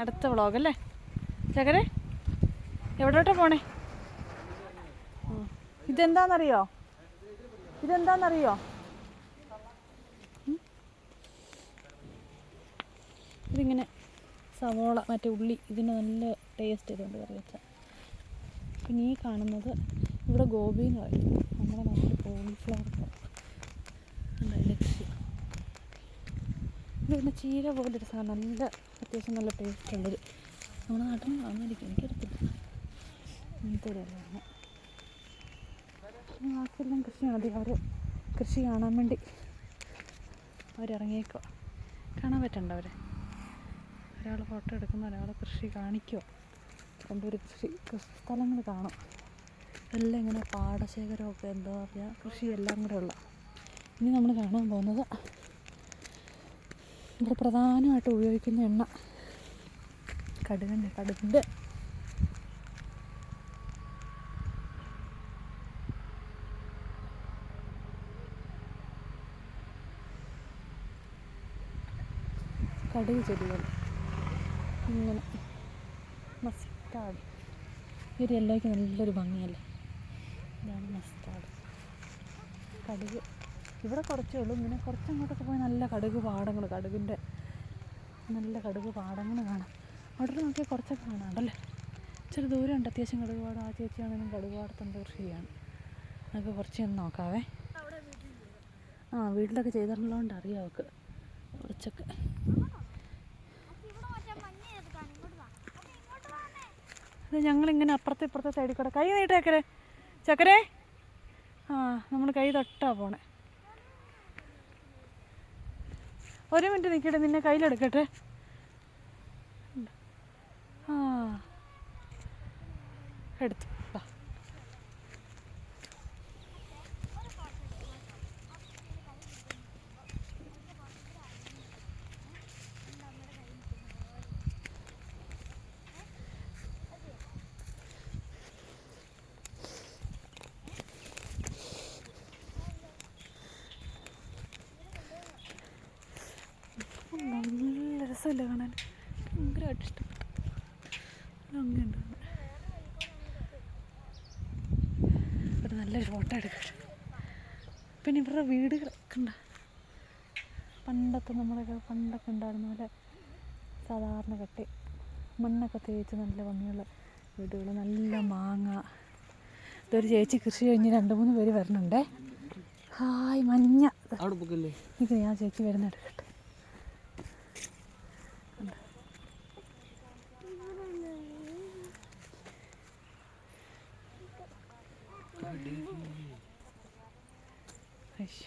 അടുത്ത വ്ളോഗല്ലേ ചക്കരെ? എവിടോട്ടാ പോണേ? ഇതെന്താണെന്നറിയോ? ഇതിങ്ങനെ സവോള മറ്റേ ഉള്ളി ഇതിന് നല്ല ടേസ്റ്റ് ഇതുകൊണ്ട് കറി വെച്ചാൽ. പിന്നെ ഈ കാണുന്നത് ഇവിടെ ഗോപി എന്ന് പറയും, നമ്മുടെ നാട്ടിൽ കോളിഫ്ലവർ എന്തായാലും കൃഷി. ഇത് പിന്നെ ചീര പോലൊരു സാധനം, നല്ല അത്യാവശ്യം നല്ല ടേസ്റ്റ് ഉള്ളത്. നമ്മുടെ നാട്ടിൽ നിന്ന് കാണുമായിരിക്കും, എനിക്കറിയത്തില്ല. ഇങ്ങനത്തെ ഒരു ഇലയാണ്. ബാക്കിയെല്ലാം കൃഷിയാണ്. അത് അവർ കൃഷി കാണാൻ വേണ്ടി അവരിറങ്ങിയേക്കോ. കാണാൻ പറ്റണ്ട അവരെ. ഒരാൾ ഫോട്ടോ എടുക്കുന്ന, ഒരാൾ കൃഷി കാണിക്കുമോ. രണ്ടൊരു കൃഷി സ്ഥലങ്ങൾ കാണും. എല്ലാം ഇങ്ങനെ പാടശേഖരമൊക്കെ എന്താ പറയുക, കൃഷിയെല്ലാം കൂടെ ഉള്ള. ഇനി നമ്മൾ കാണാൻ പോകുന്നത് ഇവിടെ പ്രധാനമായിട്ട് ഉപയോഗിക്കുന്ന എണ്ണ കടുകിൻ്റെ കടുക് ചെടികൾ. ഇങ്ങനെ മസ്റ്റാർഡ്, ഈ ഒരു എല്ലാവർക്കും നല്ലൊരു ഭംഗിയല്ലേ. ഇതാണ് മസ്റ്റാർഡ്. കടുക് ഇവിടെ കുറച്ചേ ഉള്ളൂ. ഇങ്ങനെ കുറച്ചങ്ങോട്ടൊക്കെ പോയി നല്ല കടുക് പാടങ്ങൾ, നല്ല കടുക് പാടങ്ങൾ കാണാം. അവിടെ നോക്കിയാൽ കുറച്ചൊക്കെ കാണാണ്ടല്ലേ. ഇച്ചിരി ദൂരമുണ്ട് അത്യാവശ്യം കടുക് പാടം. ആ ചേച്ചിയാണെങ്കിലും കടുക് പാടത്തുണ്ട് കൃഷിയാണ്. നമുക്ക് കുറച്ച് ഒന്ന് നോക്കാവേ. വീട്ടിലൊക്കെ ചെയ്തിട്ടുള്ളതുകൊണ്ട് അറിയാം അവൾക്ക് കുറച്ചൊക്കെ. ഞങ്ങളിങ്ങനെ അപ്പുറത്തെ ഇപ്പുറത്തെ സൈഡിൽ കൂടെ കൈ നീട്ടേക്കരെ ചക്കരെ. നമ്മൾ കൈ തൊട്ടാ പോണേ. ഒരു മിനിറ്റ് നിൽക്കട്ടെ, നിന്നെ കയ്യിലെടുക്കട്ടെ. എടുത്തു. നല്ല രസമില്ല കാണാൻ, ഭയങ്കരമായിട്ട് ഇഷ്ടപ്പെട്ടു. അങ്ങനെയുണ്ട് ഒരു നല്ലൊരു ഫോട്ടോ എടുക്കട്ടെ. പിന്നെ ഇവരുടെ വീടുകളൊക്കെ ഉണ്ട്. പണ്ടൊക്കെ ഉണ്ടായിരുന്ന പോലെ സാധാരണ കട്ടി മണ്ണൊക്കെ തേച്ച് നല്ല ഭംഗിയുള്ള വീടുകൾ, നല്ല മാങ്ങ. ഇതൊരു ചേച്ചി കൃഷി കഴിഞ്ഞ് 2-3 പേര് വരുന്നുണ്ടേ. ഹായ് മഞ്ഞ. ഇത് ഞാൻ ചേച്ചി വരുന്ന എടുക്കട്ടെ. Eish.